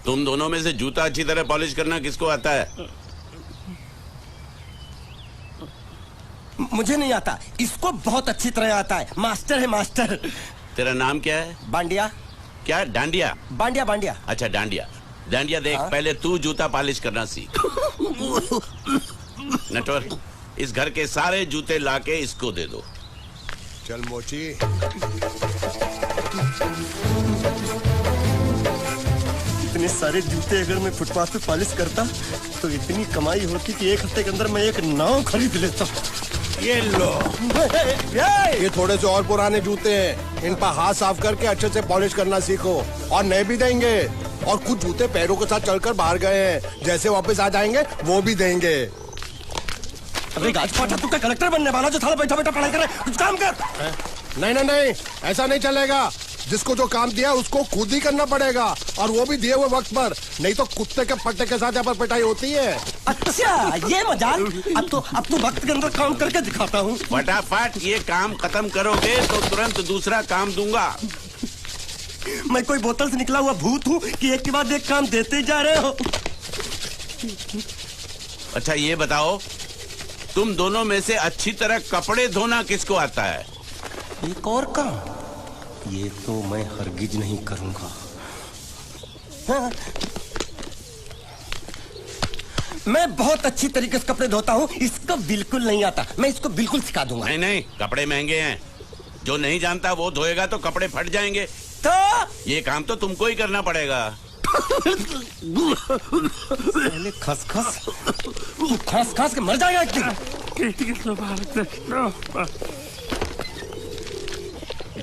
तुम दोनों में से जूता अच्छी तरह पॉलिश करना किसको आता है? मुझे नहीं आता, इसको बहुत अच्छी तरह आता है। मास्टर है मास्टर। तेरा नाम क्या है? बांडिया। क्या? डांडिया? बांडिया बांडिया। अच्छा डांडिया। डांडिया देख, हाँ? पहले तू जूता पॉलिश करना सीख। नटवर, इस घर के सारे जूते लाके इसको दे दो। चल मोची। इतने सारे जूते अगर मैं फुटपाथ पे पॉलिश करता तो इतनी कमाई होती कि एक हफ्ते के अंदर मैं एक नाव खरीद लेता। ये लो, ये थोड़े से और पुराने जूते हैं, इन पर हाथ साफ करके अच्छे से पॉलिश करना सीखो। और नए भी देंगे, और कुछ जूते पैरों के साथ चलकर बाहर गए हैं, जैसे वापस आ जाएंगे वो भी देंगे। अबे गाजपाटा, तू क्या कलेक्टर बनने वाला जो साला बैठा बैठा पढ़ाई कर रहा है? कुछ काम कर। नहीं नहीं नहीं, ऐसा नहीं चलेगा। जिसको जो काम दिया उसको खुद ही करना पड़ेगा, और वो भी दिए हुए वक्त पर, नहीं तो कुत्ते के पट्टे के साथ यहाँ पर पिटाई होती है। अच्छा, ये मजाक। अब तो वक्त के अंदर काम करके दिखाता हूँ। फटाफट ये काम खत्म करोगे तो तुरंत दूसरा काम दूंगा। मैं कोई बोतल से निकला हुआ भूत हूँ कि एक के बाद एक काम देते जा रहे हो? अच्छा ये बताओ, तुम दोनों में से अच्छी तरह कपड़े धोना किसको आता है? एक और काम? ये तो मैं हरगिज नहीं करूंगा। हाँ। मैं बहुत अच्छी तरीके से कपड़े धोता हूँ, इसको बिल्कुल नहीं आता। मैं इसको बिल्कुल सिखा दूंगा। नहीं नहीं, कपड़े महंगे हैं, जो नहीं जानता वो धोएगा तो कपड़े फट जाएंगे। तो ये काम तो तुमको ही करना पड़ेगा। खसखस, तू खस खस के मर जाएगा एक दिन।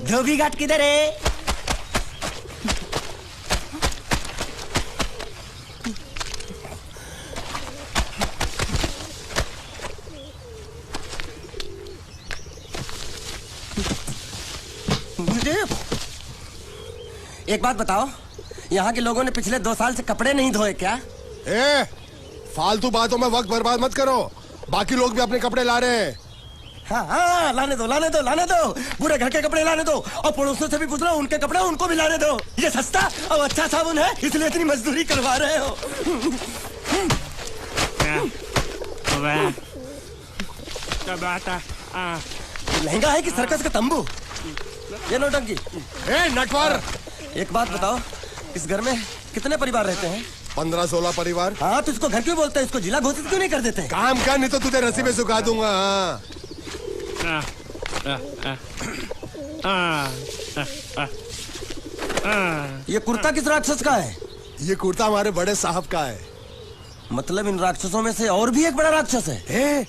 धोबी घाट किधर है? एक बात बताओ, यहाँ के लोगों ने पिछले 2 साल से कपड़े नहीं धोए क्या? फालतू बातों में वक्त बर्बाद मत करो, बाकी लोग भी अपने कपड़े ला रहे हैं। हाँ, लाने दो लाने दो लाने दो, पूरे घर के कपड़े लाने दो, और पड़ोसियों से भी पूछ लो, उनके कपड़े उनको भी लाने दो। ये सस्ता और अच्छा साबुन है, इसलिए इतनी मजदूरी करवा रहे हो। लहंगा है कि सर्कस का तंबू? ये नौटंकी। नटवर, एक बात बताओ, इस घर में कितने परिवार रहते हैं? 15-16 परिवार। हाँ, तो इसको घर क्यों बोलते हैं? इसको जिला घोषित क्यों नहीं कर देते? काम कर, नहीं तो तुझे रस्सी में सुखा दूंगा। ये कुर्ता किस राक्षस का है? ये कुर्ता हमारे बड़े साहब का है। मतलब इन राक्षसों में से और भी एक बड़ा राक्षस है?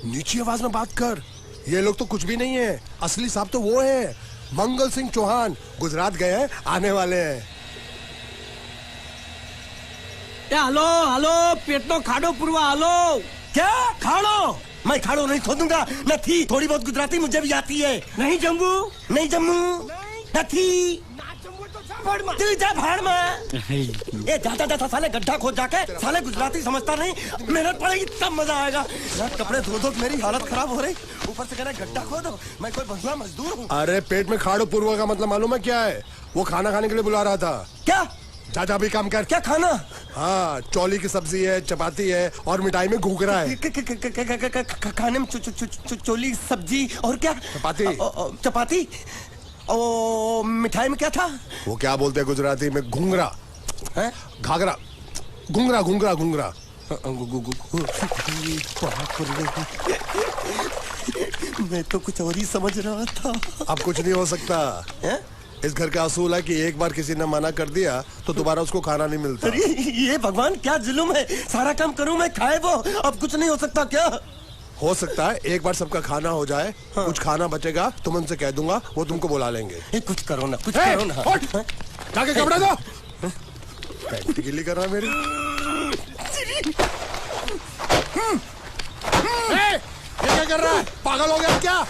नीची आवाज में बात कर, ये लोग तो कुछ भी नहीं है। असली साहब तो वो है, मंगल सिंह चौहान, गुजरात गए हैं, आने वाले हैं। हालो हालो, पेटनो खाड़ो पुरवा हालो। क्या खाड़ो? मैं खाड़ो नहीं खोदूंगा। न थी, थोड़ी बहुत गुजराती मुझे भी आती है। नहीं जम्मू, नहीं जम्मू, न थी। तू जा भाड़ में। ये जाता जाता साले गड्ढा खोद जाके, साले गुजराती समझता नहीं। मेहनत पड़ेगी तब मजा आएगा। कपड़े धो धो मेरी हालत खराब हो रही, ऊपर से कह रहा गड्ढा खोदो। मैं कोई बंधुआ मजदूर हूँ? अरे पेट में खाड़ो पूर्वा का मतलब मालूम है क्या है? वो खाना खाने के लिए बुला रहा था। क्या? चाचा भी काम कर। क्या खाना? हाँ, चौली की सब्जी है, चपाती है, और मिठाई में घूघरा है। खाने में चोली सब्जी और क्या? चपाती। चपाती। ओ, मिठाई में क्या था? वो क्या बोलते हैं गुजराती में? घूंघरा है, घाघरा, घूंघरा घूंघरा घूंघरा। मैं तो कुछ और ही समझ रहा था। अब कुछ नहीं हो सकता है? इस घर का असूल है कि एक बार किसी ने मना कर दिया तो दोबारा उसको खाना नहीं मिलता। अरे ये भगवान क्या जुल्म है, सारा काम करूं मैं, खाए वो। अब कुछ नहीं हो सकता क्या? हो सकता है एक बार सबका खाना हो जाए। हाँ। कुछ खाना बचेगा तो मैं उनसे कह दूंगा, वो तुमको बुला लेंगे। कुछ करो ना, कुछ करो ना। जाके कपड़े दो। पैंट गिल्ली कर रहा है मेरी। ये क्या कर रहा है? पागल हो गया क्या?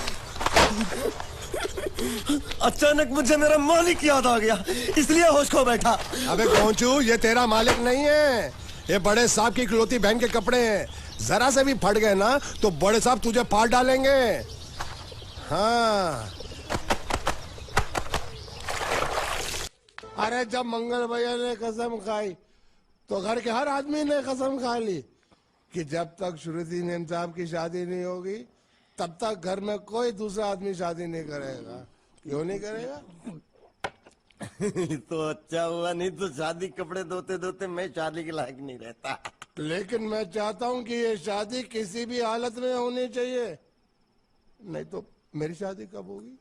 अचानक मुझे मेरा मालिक याद आ गया, इसलिए होश खो बैठा। अबे पहुंचू, ये तेरा मालिक नहीं है, ये बड़े साहब की इकलौती बहन के कपड़े हैं। जरा से भी फट गए ना तो बड़े साहब तुझे फाड़ डालेंगे। हाँ। अरे जब मंगल भैया ने कसम खाई तो घर के हर आदमी ने कसम खा ली कि जब तक श्रुति नेम साहब की शादी नहीं होगी तब तक घर में कोई दूसरा आदमी शादी नहीं करेगा। क्यों नहीं करेगा? तो अच्छा हुआ, नहीं तो शादी कपड़े धोते धोते मैं शादी के लायक नहीं रहता। लेकिन मैं चाहता हूँ कि ये शादी किसी भी हालत में होनी चाहिए, नहीं तो मेरी शादी कब होगी?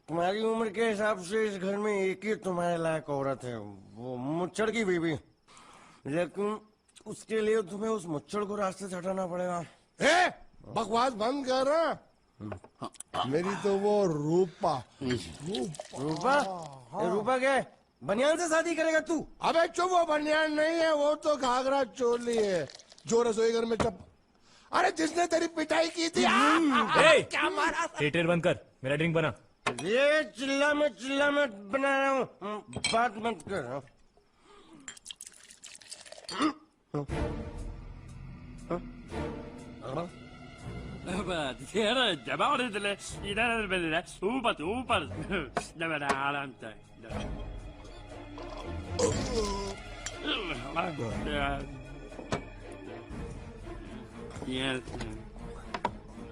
तुम्हारी उम्र के हिसाब से इस घर में एक ही तुम्हारे लायक औरत है, वो मुच्छड़ की बीवी। लेकिन उसके लिए तुम्हें उस मुच्छड़ को रास्ते से हटाना पड़ेगा। बकवास बंद कर रहा। मेरी तो वो रूपा रूपा रूपा क्या है? बनियान से शादी करेगा तू? अबे चुप, वो बनियान नहीं है, वो तो घाघरा चोली है जो रसोई घर में अरे जिसने तेरी पिटाई की थी। क्या मारा? थिएटर बंद कर, मेरा ड्रिंक बना। ये चिल्ला में बना रहा हूँ, बात मत कर।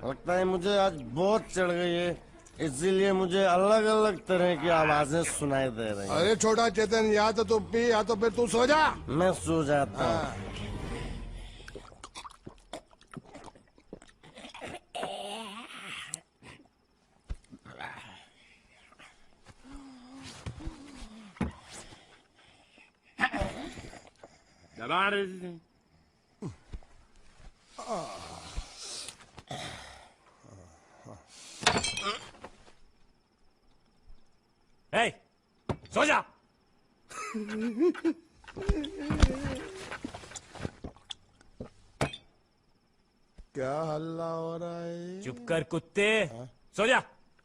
लगता है मुझे आज बहुत चढ़ गई है, इसीलिए मुझे अलग अलग तरह की आवाजें सुनाई दे रही हैं। अरे छोटा चेतन, या तो तू पी या तो फिर तू सो जा। मैं सो जाता हूँ। Hey, सो जा। क्या हल्ला हो रहा है? चुप कर कुत्ते, सो जा।